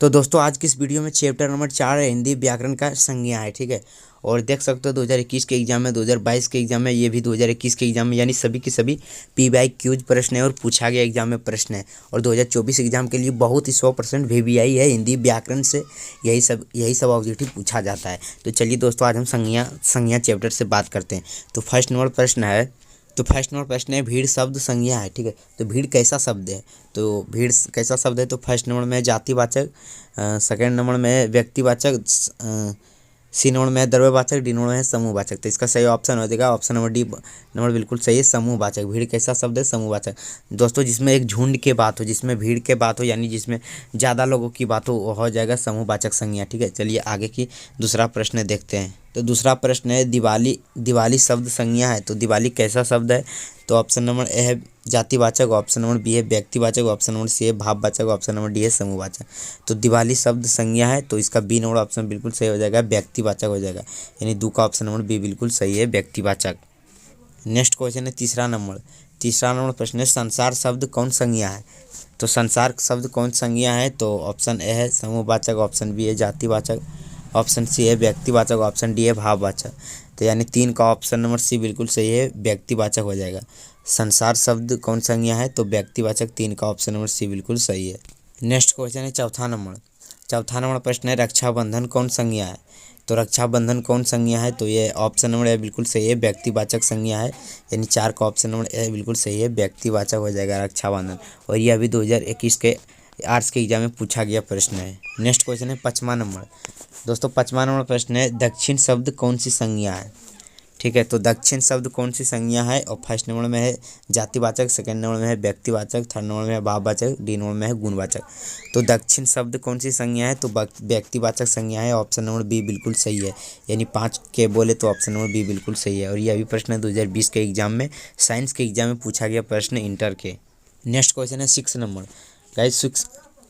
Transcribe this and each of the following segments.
तो दोस्तों आज की इस वीडियो में चैप्टर नंबर 4 है हिंदी व्याकरण का संज्ञा है। ठीक है, और देख सकते हो 2021 के एग्जाम में, 2022 के एग्जाम में, ये भी 2021 के एग्जाम में, यानी सभी के सभी PYQ प्रश्न है और पूछा गया एग्जाम में प्रश्न है। और 2024 एग्जाम के लिए बहुत ही 100% VBI है हिंदी व्याकरण से, यही सब ऑब्जेक्टिव पूछा जाता है। तो चलिए दोस्तों आज हम संज्ञा चैप्टर से बात करते हैं। तो फर्स्ट नंबर प्रश्न है भीड़ शब्द संज्ञा है। ठीक है, तो भीड़ कैसा शब्द है? तो भीड़ कैसा शब्द है? तो फर्स्ट नंबर में जातिवाचक, सेकंड नंबर में व्यक्तिवाचक, सी नंबर में है द्रव्यवाचक, डी नंबर में है समूहवाचक। तो इसका सही ऑप्शन हो जाएगा ऑप्शन नंबर डी नंबर बिल्कुल सही है, समूहवाचक। भीड़ कैसा शब्द है? समूहवाचक। दोस्तों जिसमें एक झुंड के बात हो, जिसमें भीड़ के बात हो, यानी जिसमें ज़्यादा लोगों की बात हो जाएगा समूहवाचक संज्ञा। ठीक है, चलिए आगे की दूसरा प्रश्न देखते हैं। तो दूसरा प्रश्न है दिवाली शब्द संज्ञा है। तो दिवाली कैसा शब्द है? तो ऑप्शन नंबर ए है जातिवाचक, ऑप्शन नंबर बी है व्यक्तिवाचक, ऑप्शन नंबर सी है भाववाचक, ऑप्शन नंबर डी है समूहवाचक। तो दिवाली शब्द संज्ञा है, तो इसका बी नंबर ऑप्शन बिल्कुल सही हो जाएगा, व्यक्तिवाचक हो जाएगा, यानी दो का ऑप्शन नंबर बी बिल्कुल सही है, व्यक्तिवाचक। नेक्स्ट क्वेश्चन है तीसरा नंबर प्रश्न है संसार शब्द कौन संज्ञा है? तो संसार शब्द कौन संज्ञा है? तो ऑप्शन ए है समूहवाचक, ऑप्शन बी है जातिवाचक, ऑप्शन सी है व्यक्तिवाचक, ऑप्शन डी है भाववाचक। तो यानी तीन का ऑप्शन नंबर सी बिल्कुल सही है, व्यक्तिवाचक हो जाएगा। संसार शब्द कौन संज्ञा है? तो व्यक्तिवाचक, तीन का ऑप्शन नंबर सी बिल्कुल सही है। नेक्स्ट क्वेश्चन है चौथा नंबर प्रश्न है रक्षाबंधन कौन संज्ञा है? तो रक्षाबंधन कौन संज्ञा है? तो ये ऑप्शन नंबर ए बिल्कुल सही है, व्यक्तिवाचक संज्ञा है, यानी चार का ऑप्शन नंबर ए बिल्कुल सही है, व्यक्तिवाचक हो जाएगा रक्षाबंधन। और ये अभी 2021 के आर्ट्स के एग्जाम में पूछा गया प्रश्न है। नेक्स्ट क्वेश्चन है पाँचवा नंबर प्रश्न है दक्षिण शब्द कौन सी संज्ञा है? ठीक है, तो दक्षिण शब्द कौन सी संज्ञा है? और फर्स्ट नंबर में है जातिवाचक, सेकंड नंबर में है व्यक्तिवाचक, थर्ड नंबर में है भाववाचक, डी नंबर में है गुणवाचक। तो दक्षिण शब्द कौन सी संज्ञा है? तो व्यक्तिवाचक संज्ञा है, ऑप्शन नंबर बी बिल्कुल सही है, यानी 5 के बोले तो ऑप्शन नंबर बी बिल्कुल सही है। और ये अभी प्रश्न है 2020 के एग्जाम में, साइंस के एग्जाम में पूछा गया प्रश्न इंटर के। नेक्स्ट क्वेश्चन है 6 नंबर। गाइस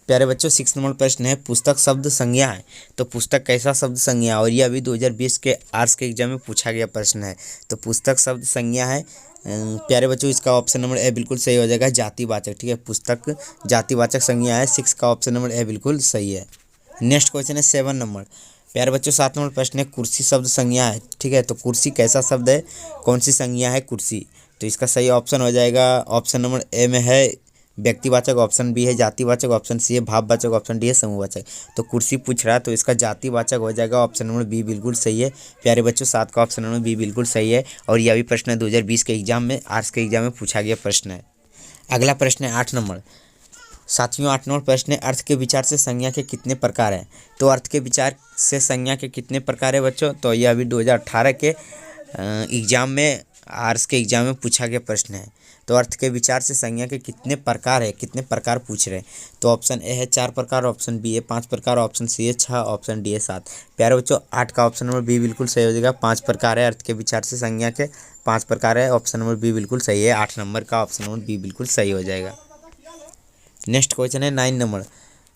प्यारे बच्चों 6 नंबर प्रश्न है पुस्तक शब्द संज्ञा है। तो पुस्तक कैसा शब्द संज्ञा है? और ये अभी 2020 के आर्ट्स के एग्जाम में पूछा गया प्रश्न है। तो पुस्तक शब्द संज्ञा है प्यारे बच्चों, इसका ऑप्शन नंबर ए बिल्कुल सही हो जाएगा, जातिवाचक। ठीक है, पुस्तक जातिवाचक संज्ञा है, 6 का ऑप्शन नंबर ए बिल्कुल सही है। नेक्स्ट क्वेश्चन है 7 नंबर। प्यारे बच्चों 7 नंबर प्रश्न है कुर्सी शब्द संज्ञा है। ठीक है, तो कुर्सी कैसा शब्द है? कौन सी संज्ञा है कुर्सी? तो इसका सही ऑप्शन हो जाएगा ऑप्शन नंबर ए में है व्यक्तिवाचक, ऑप्शन बी है जातिवाचक, ऑप्शन सी है भाववाचक, ऑप्शन डी है समूहवाचक। तो कुर्सी पूछ रहा है तो इसका जातिवाचक हो जाएगा, ऑप्शन नंबर बी बिल्कुल सही है। प्यारे बच्चों 7 का ऑप्शन नंबर बी बिल्कुल सही है। और यह भी प्रश्न 2020 के एग्जाम में, आर्ट्स के एग्जाम में पूछा गया प्रश्न है। अगला प्रश्न है 8 नंबर। साथियों 8 नंबर प्रश्न है अर्थ के विचार से संज्ञा के कितने प्रकार हैं? तो अर्थ के विचार से संज्ञा के कितने प्रकार है बच्चों? तो यह अभी 2018 के एग्जाम में, आर्ट्स के एग्जाम में पूछा गया प्रश्न है। तो अर्थ के विचार से संज्ञा के कितने प्रकार है, कितने प्रकार पूछ रहे हैं? तो ऑप्शन ए है 4 प्रकार, ऑप्शन बी है 5 प्रकार, ऑप्शन सी है 6, ऑप्शन डी है 7। प्यारे बच्चों 8 का ऑप्शन नंबर बी बिल्कुल सही हो जाएगा, 5 प्रकार है अर्थ के विचार से संज्ञा के, 5 प्रकार है, ऑप्शन नंबर बी बिल्कुल सही है, 8 नंबर का ऑप्शन नंबर बी बिल्कुल सही हो जाएगा। नेक्स्ट क्वेश्चन है 9 नंबर।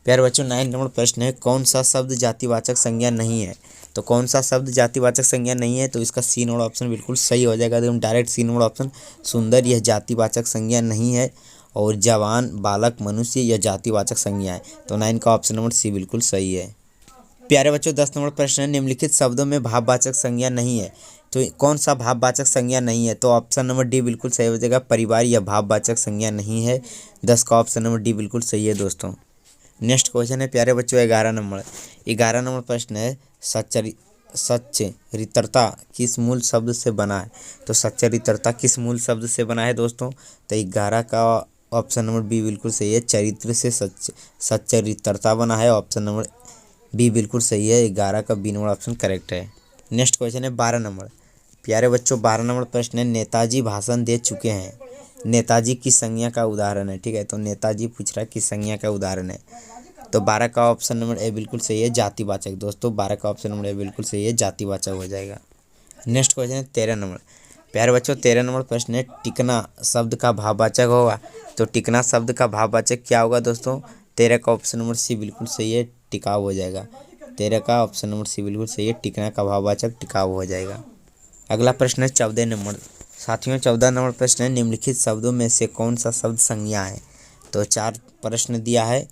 प्यारे बच्चों 9 नंबर प्रश्न है कौन सा शब्द जातिवाचक संज्ञा नहीं है? तो कौन सा शब्द जातिवाचक संज्ञा नहीं है? तो इसका सी नंबर ऑप्शन बिल्कुल सही हो जाएगा, एकदम डायरेक्ट सी नंबर ऑप्शन। सुंदर यह जातिवाचक संज्ञा नहीं है, और जवान, बालक, मनुष्य यह जातिवाचक संज्ञा है। तो 9 का ऑप्शन नंबर सी बिल्कुल सही है। प्यारे बच्चों 10 नंबर प्रश्न है निम्नलिखित शब्दों में भाववाचक संज्ञा नहीं है। तो कौन सा भाववाचक संज्ञा नहीं है? तो ऑप्शन नंबर डी बिल्कुल सही हो जाएगा, परिवार यह भाववाचक संज्ञा नहीं है, 10 का ऑप्शन नंबर डी बिल्कुल सही है दोस्तों। नेक्स्ट क्वेश्चन है प्यारे बच्चों 11 नंबर प्रश्न है सच्चरित्रता किस मूल शब्द से बना है? तो सच्चरित्रता किस मूल शब्द से बना है दोस्तों? तो 11 का ऑप्शन नंबर बी बिल्कुल सही है, चरित्र से सच्चरित्रता बना है, ऑप्शन नंबर बी बिल्कुल सही है, 11 का बी नंबर ऑप्शन करेक्ट है। नेक्स्ट क्वेश्चन है 12 नंबर। प्यारे बच्चों 12 नंबर प्रश्न है नेताजी भाषण दे चुके हैं, नेताजी किस संज्ञा का उदाहरण है? ठीक है, तो नेताजी पूछ रहा है किस संज्ञा का उदाहरण है? तो 12 का ऑप्शन नंबर ए बिल्कुल सही है, जातिवाचक। दोस्तों 12 का ऑप्शन नंबर ए बिल्कुल सही है, जातिवाचक हो जाएगा। नेक्स्ट क्वेश्चन है 13 नंबर। प्यारे बच्चों 13 नंबर प्रश्न है टिकना शब्द का भाववाचक होगा। तो टिकना शब्द का भाववाचक क्या होगा दोस्तों? 13 का ऑप्शन नंबर सी बिल्कुल सही है, टिकाऊ हो जाएगा। 13 का ऑप्शन नंबर सी बिल्कुल सही है, टिकना का भाववाचक टिकाऊ हो जाएगा। अगला प्रश्न है 14 नंबर। साथियों 14 नंबर प्रश्न है निम्नलिखित शब्दों में से कौन सा शब्द संज्ञा है? तो 4 प्रश्न दिया है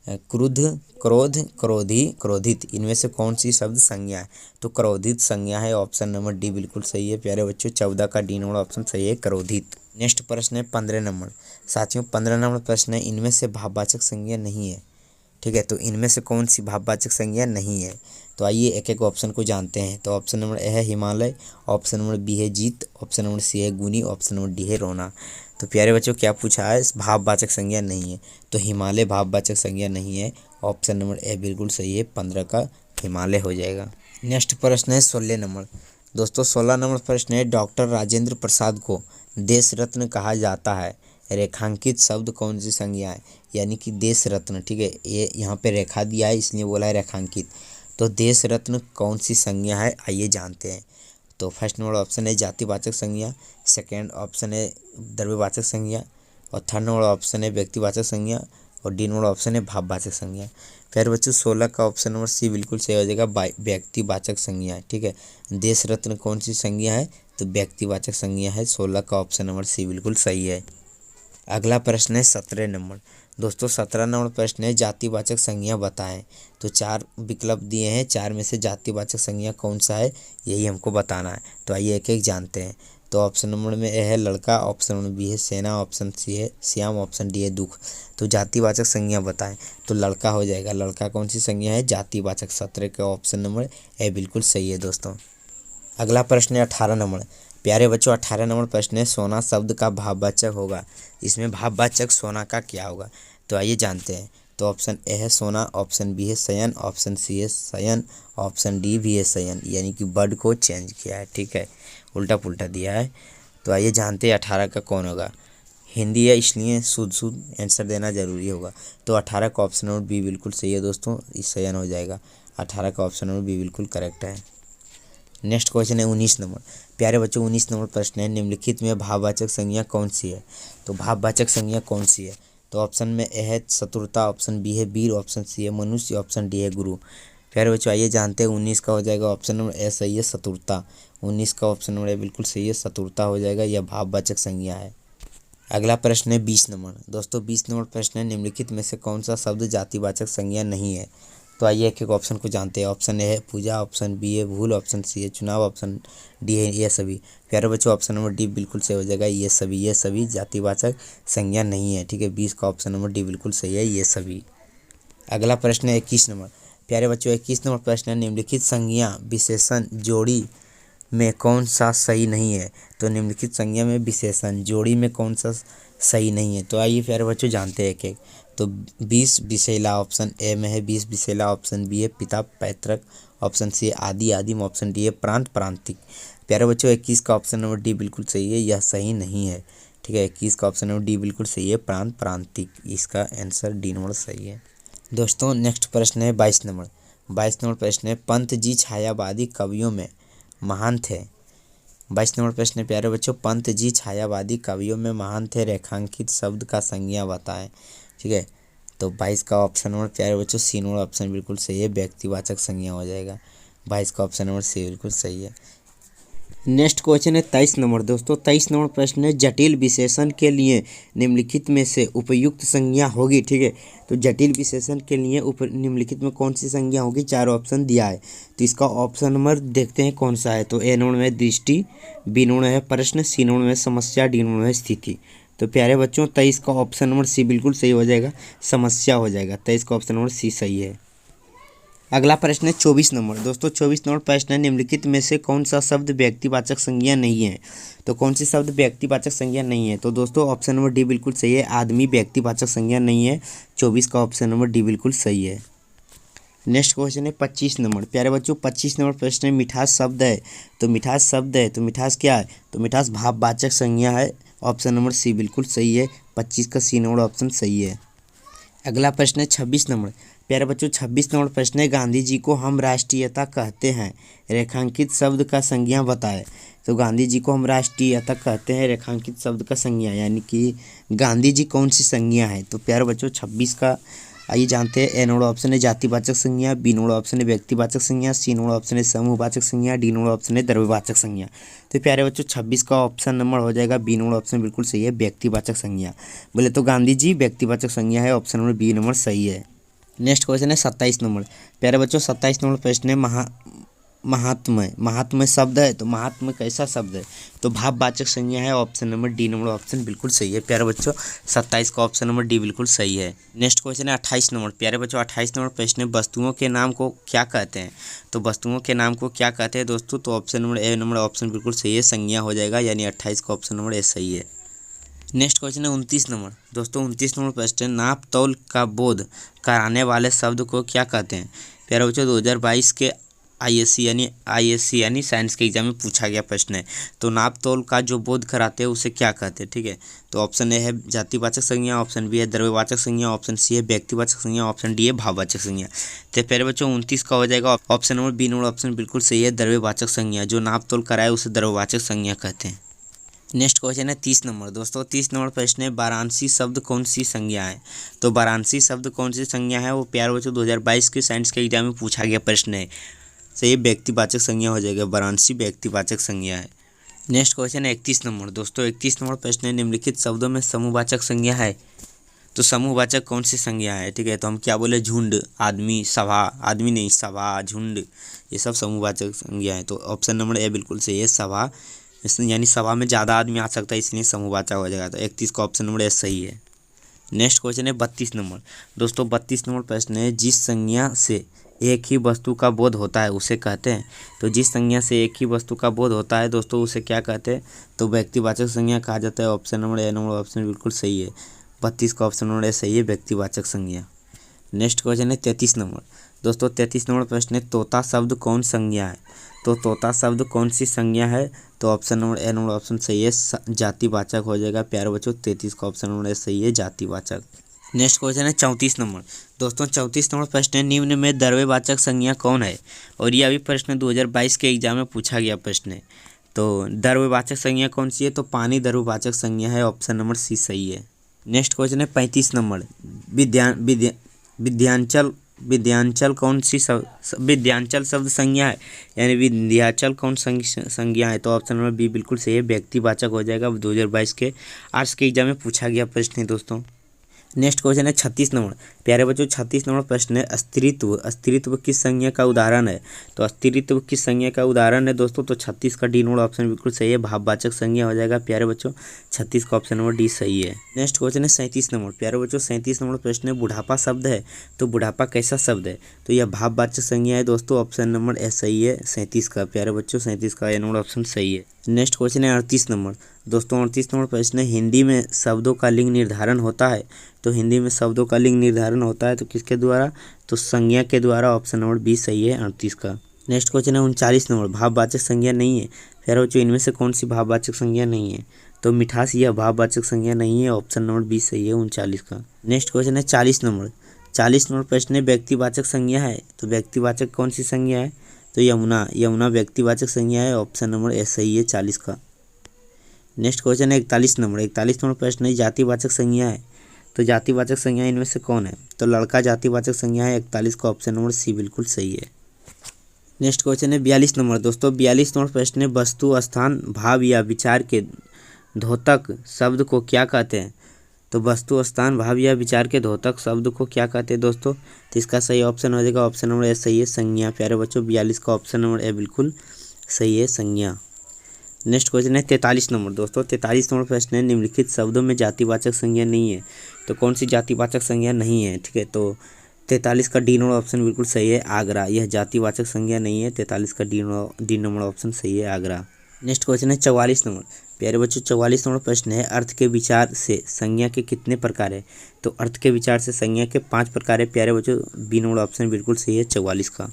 क्रुद्ध, क्रोध, क्रोधी, क्रोधित, इनमें से कौन सी शब्द संज्ञा है? तो क्रोधित संज्ञा है, ऑप्शन नंबर डी बिल्कुल सही है प्यारे बच्चों। 14 का डी नंबर ऑप्शन सही है, क्रोधित। नेक्स्ट प्रश्न है 15 नंबर। साथियों 15 नंबर प्रश्न है, इनमें से भाववाचक संज्ञा नहीं है, ठीक है। तो इनमें से कौन सी भाववाचक संज्ञा नहीं है? तो आइए एक एक ऑप्शन को जानते हैं। तो ऑप्शन नंबर ए है हिमालय, ऑप्शन नंबर बी है जीत, ऑप्शन नंबर सी है गुनी, ऑप्शन नंबर डी है रोना। तो प्यारे बच्चों क्या पूछा है? भाववाचक संज्ञा नहीं है, तो हिमालय भाववाचक संज्ञा नहीं है, ऑप्शन नंबर ए बिल्कुल सही है, 15 का हिमालय हो जाएगा। नेक्स्ट प्रश्न है 16 नंबर। दोस्तों 16 नंबर प्रश्न है, डॉक्टर राजेंद्र प्रसाद को देश रत्न कहा जाता है, रेखांकित शब्द कौन सी संज्ञा है? यानी कि देश रत्न, ठीक है, ये यहाँ पे रेखा दिया है इसलिए बोला है रेखांकित। तो देश रत्न कौन सी संज्ञा है, आइए जानते हैं। तो फर्स्ट नंबर ऑप्शन है जातिवाचक संज्ञा, सेकेंड ऑप्शन है द्रव्यवाचक संज्ञा, और थर्ड नंबर ऑप्शन है व्यक्तिवाचक संज्ञा, और डी नंबर ऑप्शन है भाववाचक संज्ञा। फिर बच्चों 16 का ऑप्शन नंबर सी बिल्कुल सही हो जाएगा, व्यक्तिवाचक संज्ञा है, ठीक है। देश रत्न कौन सी संज्ञा है? तो व्यक्तिवाचक संज्ञा है, 16 का ऑप्शन नंबर सी बिल्कुल सही है। अगला प्रश्न है 17 नंबर। दोस्तों 17 नंबर प्रश्न है, जातिवाचक संज्ञा बताएं। तो 4 विकल्प दिए हैं, 4 में से जातिवाचक संज्ञा कौन सा है, यही हमको बताना है। तो आइए एक एक जानते हैं। तो ऑप्शन नंबर में ए है लड़का, ऑप्शन नंबर बी है सेना, ऑप्शन सी है श्याम, ऑप्शन डी है दुख। तो जातिवाचक संज्ञा बताएं, तो लड़का हो जाएगा। लड़का कौन सी संज्ञा है? जातिवाचक। 17 का ऑप्शन नंबर ए बिल्कुल सही है दोस्तों। अगला प्रश्न है 18 नंबर। प्यारे बच्चों 18 नंबर प्रश्न है, सोना शब्द का भाववाचक होगा, इसमें भाववाचक सोना का क्या होगा? तो आइए जानते हैं। तो ऑप्शन ए है सोना, ऑप्शन बी है शयन, ऑप्शन सी है शयन, ऑप्शन डी भी है शयन, यानी कि वर्ड को चेंज किया है, ठीक है, उल्टा पुल्टा दिया है। तो आइए जानते हैं 18 का कौन होगा। हिंदी है इसलिए शुद्ध आंसर देना जरूरी होगा। तो 18 का ऑप्शन नंबर बी बिल्कुल सही है दोस्तों, इस शयन हो जाएगा। 18 का ऑप्शन नंबर बी बिल्कुल करेक्ट है। नेक्स्ट क्वेश्चन है 19 नंबर। प्यारे बच्चों 19 नंबर प्रश्न है, निम्नलिखित में भाववाचक संज्ञा कौन सी है? तो भाववाचक संज्ञा कौन सी है? तो ऑप्शन में ए है शत्रुता, ऑप्शन बी है वीर, ऑप्शन सी है मनुष्य, ऑप्शन डी है गुरु। प्यारे बच्चों आइए जानते हैं। 19 का हो जाएगा ऑप्शन नंबर ए सही है, शत्रुता। 19 का ऑप्शन नंबर ए बिल्कुल सही है, शत्रुता हो जाएगा, यह भाववाचक संज्ञा है। अगला प्रश्न है 20 नंबर। दोस्तों 20 नंबर प्रश्न है, निम्नलिखित में से कौन सा शब्द जातिवाचक संज्ञा नहीं है? तो आइए एक एक ऑप्शन को जानते हैं। ऑप्शन ए है पूजा, ऑप्शन बी है भूल, ऑप्शन सी है चुनाव, ऑप्शन डी है ये सभी। प्यारे बच्चों ऑप्शन नंबर डी बिल्कुल सही हो जाएगा, ये सभी जातिवाचक संज्ञा नहीं है, ठीक है। 20 का ऑप्शन नंबर डी बिल्कुल सही है, ये सभी। अगला प्रश्न है 21 नंबर। प्यारे बच्चों 21 नंबर प्रश्न है, निम्नलिखित संज्ञा विशेषण जोड़ी में कौन सा सही नहीं है? तो निम्नलिखित संज्ञा में विशेषण जोड़ी में कौन सा सही नहीं है? तो आइए प्यारे बच्चों जानते हैं एक एक। तो 20 विशेला ऑप्शन ए में है, 20 विशेला ऑप्शन बी है पिता पैतृक, ऑप्शन सी है आदि आदिम, ऑप्शन डी है प्रांत प्रांतिक। प्यारे बच्चों 21 का ऑप्शन नंबर डी बिल्कुल सही है, यह सही नहीं है, ठीक है। 21 का ऑप्शन नंबर डी बिल्कुल सही है, प्रांत प्रांतिक, इसका आंसर डी नंबर सही है। दोस्तों नेक्स्ट प्रश्न है 22 नंबर। 22 नंबर प्रश्न है, पंत जी छायावादी कवियों में महान थे। 22 नंबर प्रश्न है प्यारे बच्चों, पंत जी छायावादी कवियों में महान थे, रेखांकित शब्द का संज्ञा बताएं, ठीक है। तो 22 का ऑप्शन नंबर प्यारे बच्चों सी नंबर ऑप्शन बिल्कुल सही है, व्यक्तिवाचक संज्ञा हो जाएगा। 22 का ऑप्शन नंबर सी बिल्कुल सही है। नेक्स्ट क्वेश्चन है 23 नंबर। दोस्तों 23 नंबर प्रश्न है, जटिल विशेषण के लिए निम्नलिखित में से उपयुक्त संज्ञा होगी, ठीक है। तो जटिल विशेषण के लिए निम्नलिखित में कौन सी संज्ञा होगी? 4 ऑप्शन दिया है, तो इसका ऑप्शन नंबर देखते हैं कौन सा है। तो ए नंबर में दृष्टि, बी नंबर है प्रश्न, सी नंबर में समस्या, डी नंबर में स्थिति। तो प्यारे बच्चों 23 का ऑप्शन नंबर सी बिल्कुल सही हो जाएगा, समस्या हो जाएगा। 23 का ऑप्शन नंबर सी सही है। अगला प्रश्न है 24 नंबर। दोस्तों 24 नंबर प्रश्न है, निम्नलिखित में से कौन सा शब्द व्यक्तिवाचक संज्ञा नहीं है? तो कौन सी शब्द व्यक्तिवाचक संज्ञा नहीं है? तो दोस्तों ऑप्शन नंबर डी बिल्कुल सही है, आदमी व्यक्तिवाचक संज्ञा नहीं है। 24 का ऑप्शन नंबर डी बिल्कुल सही है। नेक्स्ट क्वेश्चन है 25 नंबर। प्यारे बच्चों 25 नंबर प्रश्न है, मिठास शब्द है, तो मिठास शब्द है, तो मिठास क्या है? तो मिठास भाववाचक संज्ञा है, ऑप्शन नंबर सी बिल्कुल सही है। 25 का सी नंबर ऑप्शन सही है। अगला प्रश्न है 26 नंबर। प्यारे बच्चों 26 नंबर प्रश्न है, गांधी जी को हम राष्ट्रीयता कहते हैं, रेखांकित शब्द का संज्ञा बताएं। तो गांधी जी को हम राष्ट्रीयता कहते हैं, रेखांकित शब्द का संज्ञा, यानी कि गांधी जी कौन सी संज्ञा है? तो प्यारे बच्चों 26 का आइए जानते हैं। ए नंबर ऑप्शन है जातिवाचक संज्ञा, बी नंबर ऑप्शन है व्यक्तिवाचक संज्ञा, सी नंबर ऑप्शन है समूहवाचक संज्ञा, डी नंबर ऑप्शन है द्रव्यवाचक संज्ञा। तो प्यारे बच्चों 26 का ऑप्शन नंबर हो जाएगा बी नंबर ऑप्शन बिल्कुल सही है, व्यक्तिवाचक संज्ञा। बोले तो गांधी जी व्यक्तिवाचक संज्ञा है, ऑप्शन नंबर बी नंबर सही है। नेक्स्ट क्वेश्चन है 27 नंबर। प्यारे बच्चों 27 नंबर प्रश्न है महात्म्य। महात्म्य शब्द है तो महात्म्य कैसा शब्द है? तो भाववाचक संज्ञा है। Option number D number option बिल्कुल सही है प्यारे बच्चों। 27 का ऑप्शन नंबर डी बिल्कुल सही है। नेक्स्ट क्वेश्चन है 28 नंबर। प्यारे बच्चों 28 नंबर प्रश्न है वस्तुओं के नाम को क्या कहते हैं? तो वस्तुओं के नाम को क्या कहते हैं दोस्तों? तो option number A number option बिल्कुल सही है, संज्ञा हो जाएगा, यानी 28 का ऑप्शन नंबर ए सही है। नेक्स्ट क्वेश्चन है 29 नंबर। दोस्तों 29 नंबर प्रश्न है नाप तौल का बोध कराने वाले शब्द को क्या कहते हैं? प्यारे बच्चों 2022 के आईएससी यानी साइंस के एग्जाम में पूछा गया प्रश्न है। तो नाप तौल का जो बोध कराते हैं उसे क्या कहते हैं? ठीक है, तो ऑप्शन ए है जातिवाचक संज्ञा, ऑप्शन बी है द्रव्यवाचक संज्ञा, ऑप्शन सी है व्यक्तिवाचक संज्ञा, ऑप्शन डी है भाववाचक संज्ञा। तो प्यारे बच्चों 29 का हो जाएगा option number B number option बिल्कुल सही है, द्रव्यवाचक संज्ञा। जो नाप तौल कराए उसे द्रव्यवाचक संज्ञा कहते हैं। नेक्स्ट क्वेश्चन है 30 नंबर। दोस्तों 30 नंबर प्रश्न है वाराणसी शब्द कौन सी संज्ञा है? तो वाराणसी शब्द कौन सी संज्ञा है? वो प्यारे बच्चों 2022 के साइंस के एग्जाम में पूछा गया प्रश्न है। सही व्यक्तिवाचक संज्ञा हो जाएगा, वाराणसी व्यक्तिवाचक संज्ञा है। नेक्स्ट क्वेश्चन है 31 नंबर। दोस्तों 31 नंबर प्रश्न है निम्नलिखित शब्दों में समूहवाचक संज्ञा है। तो समूहवाचक कौन सी संज्ञा है? ठीक है, तो हम क्या बोले, झुंड, आदमी, सभा, आदमी नहीं सभा, झुंड, ये सब समूहवाचक संज्ञा है। तो ऑप्शन नंबर ए बिल्कुल सही है, सभा, यानी सभा में ज़्यादा आदमी आ सकता है इसलिए समूहवाचक हो जाएगा। तो 31 का ऑप्शन नंबर ए सही है। नेक्स्ट क्वेश्चन है 32 नंबर। दोस्तों 32 नंबर प्रश्न है जिस संज्ञा से एक ही वस्तु का बोध होता है उसे कहते हैं। तो जिस संज्ञा से एक ही वस्तु का बोध होता है दोस्तों उसे क्या कहते हैं? तो व्यक्तिवाचक संज्ञा कहा जाता है। Option number A number option बिल्कुल सही है, 32 का ऑप्शन नंबर ए सही है, व्यक्तिवाचक संज्ञा। नेक्स्ट क्वेश्चन है 33 नंबर। दोस्तों 33 नंबर प्रश्न है तोता शब्द कौन संज्ञा है? तो तोता शब्द कौन सी संज्ञा है? तो option number A number option सही है, जातिवाचक हो जाएगा प्यारे बच्चों। 33 का ऑप्शन नंबर ए सही है, जातिवाचक। नेक्स्ट क्वेश्चन है 34 नंबर। दोस्तों 34 नंबर प्रश्न है निम्न में द्रव्यवाचक संज्ञा कौन है? और ये अभी प्रश्न 2022 के एग्जाम में पूछा गया प्रश्न है। तो द्रव्यवाचक संज्ञा कौन सी है? तो पानी द्रव्यवाचक संज्ञा है, ऑप्शन नंबर सी सही है। नेक्स्ट क्वेश्चन है 35 नंबर। विद्यांचल कौन सी विद्यांचल शब्द संज्ञा है, यानी विद्याचल कौन संज्ञा है? तो ऑप्शन नंबर बी बिल्कुल सही है, व्यक्तिवाचक हो जाएगा। 2022 के आर्ट्स के एग्जाम में पूछा गया प्रश्न है दोस्तों। नेक्स्ट क्वेश्चन है 36 नंबर। प्यारे बच्चों 36 नंबर प्रश्न है अस्तित्व। अस्तित्व किस संज्ञा का उदाहरण है? तो अस्तित्व किस संज्ञा का उदाहरण है दोस्तों? तो 36 का डी नंबर ऑप्शन बिल्कुल सही है, भाववाचक संज्ञा हो जाएगा प्यारे बच्चों। 36 का ऑप्शन नंबर डी सही है। नेक्स्ट क्वेश्चन है 37 नंबर। प्यारे बच्चों 37 नंबर प्रश्न है बुढ़ापा शब्द है। तो बुढ़ापा कैसा शब्द है? तो यह भाववाचक संज्ञा है दोस्तों, ऑप्शन नंबर ए सही है 37 का प्यारे बच्चों। 37 का ए नंबर ऑप्शन सही है। नेक्स्ट क्वेश्चन है 38 नंबर। दोस्तों 38 नंबर प्रश्न है हिंदी में शब्दों का लिंग निर्धारण होता है। तो हिंदी में शब्दों का लिंग निर्धारण होता है तो किसके द्वारा? तो संज्ञा के द्वारा, ऑप्शन नंबर बी सही है 38 का। नेक्स्ट क्वेश्चन है 39 नंबर। भाववाचक संज्ञा नहीं है। प्यारे बच्चों इनमें से कौन सी भाववाचक संज्ञा नहीं है? तो मिठास यह भाववाचक संज्ञा नहीं है, ऑप्शन नंबर बी सही है 39 का। नेक्स्ट क्वेश्चन है 40 नंबर। 40 नंबर प्रश्न है व्यक्तिवाचक संज्ञा है। तो व्यक्तिवाचक कौन सी संज्ञा है? तो यमुना व्यक्तिवाचक संज्ञा है, ऑप्शन नंबर ए सही है 40 का। नेक्स्ट क्वेश्चन है 41 नंबर। 41 नंबर प्रश्न है जातिवाचक संज्ञा है। तो जातिवाचक संज्ञा इनमें से कौन है? तो लड़का जातिवाचक संज्ञा है, 41 का ऑप्शन नंबर सी बिल्कुल सही है। नेक्स्ट क्वेश्चन है 42 नंबर। दोस्तों 42 नंबर प्रश्न है वस्तु स्थान भाव या विचार के द्योतक शब्द को क्या कहते हैं? तो वस्तु स्थान भाव या विचार के द्योतक शब्द को क्या कहते हैं दोस्तों? तो इसका सही ऑप्शन हो जाएगा, ऑप्शन नंबर ए सही है, संज्ञा प्यारे बच्चों। 42 का ऑप्शन नंबर ए बिल्कुल सही है, संज्ञा। नेक्स्ट क्वेश्चन है 43 नंबर। दोस्तों 43 नंबर प्रश्न है निम्नलिखित शब्दों में जातिवाचक संज्ञा नहीं है। तो कौन सी जातिवाचक संज्ञा नहीं है? ठीक है, तो 43 का डी नंबर ऑप्शन बिल्कुल सही है, आगरा। यह जातिवाचक संज्ञा नहीं है, 43 का डी नंबर ऑप्शन सही है, आगरा। नेक्स्ट क्वेश्चन है 44 नंबर। प्यारे बच्चों 44 नंबर प्रश्न है अर्थ के विचार से संज्ञा के कितने प्रकार है? तो अर्थ के विचार से संज्ञा के 5 प्रकार है प्यारे बच्चों। बी नंबर ऑप्शन बिल्कुल सही है, 44 का।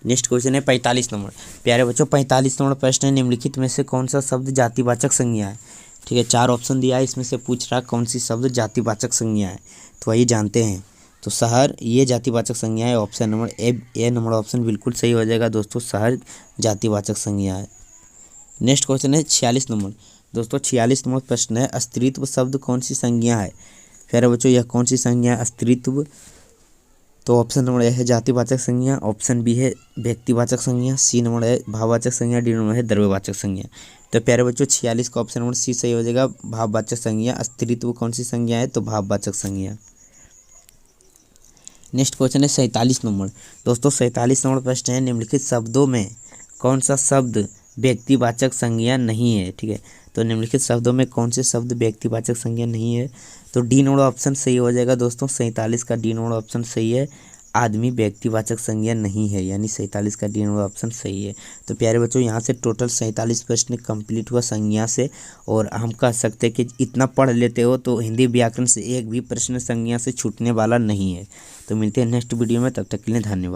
नेक्स्ट क्वेश्चन है 45 नंबर। प्यारे बच्चों 45 नंबर प्रश्न है निम्नलिखित में से कौन सा शब्द जातिवाचक संज्ञा है? ठीक है, 4 ऑप्शन दिया है, इसमें से पूछ रहा कौन सी शब्द जातिवाचक संज्ञा है, तो वही जानते हैं। तो शहर ये जातिवाचक संज्ञा है, option number A number option बिल्कुल सही हो जाएगा दोस्तों, शहर जातिवाचक संज्ञा है। नेक्स्ट क्वेश्चन है 46 नंबर। दोस्तों 46 नंबर प्रश्न है अस्तित्व शब्द कौन सी संज्ञा है? प्यारे बच्चों यह कौन सी संज्ञा है अस्तित्व? तो ऑप्शन नंबर ए है जातिवाचक संज्ञा, ऑप्शन बी है व्यक्तिवाचक संज्ञा, सी नंबर है भाववाचक संज्ञा, डी नंबर है द्रव्यवाचक संज्ञा। तो प्यारे बच्चों 46 का ऑप्शन नंबर सी सही हो जाएगा, भाववाचक संज्ञा। अस्तित्व कौन सी संज्ञा है? तो भाववाचक संज्ञा। नेक्स्ट क्वेश्चन है 47 नंबर। दोस्तों 47 नंबर प्रश्न है, निम्नलिखित शब्दों में कौन सा शब्द व्यक्तिवाचक संज्ञा नहीं है। ठीक है, तो निम्नलिखित शब्दों में कौन से शब्द व्यक्तिवाचक संज्ञा नहीं है, तो डी नंबर ऑप्शन सही हो जाएगा दोस्तों। 47 का डी नंबर ऑप्शन सही है। आदमी व्यक्तिवाचक संज्ञा नहीं है, यानी 47 का डी नंबर ऑप्शन सही है। तो प्यारे बच्चों, यहाँ से टोटल 47 प्रश्न कंप्लीट हुआ संज्ञा से, और हम कह सकते हैं कि इतना पढ़ लेते हो तो हिंदी व्याकरण से एक भी प्रश्न संज्ञा से छूटने वाला नहीं है। तो मिलते हैं नेक्स्ट वीडियो में, तब तक के लिए धन्यवाद।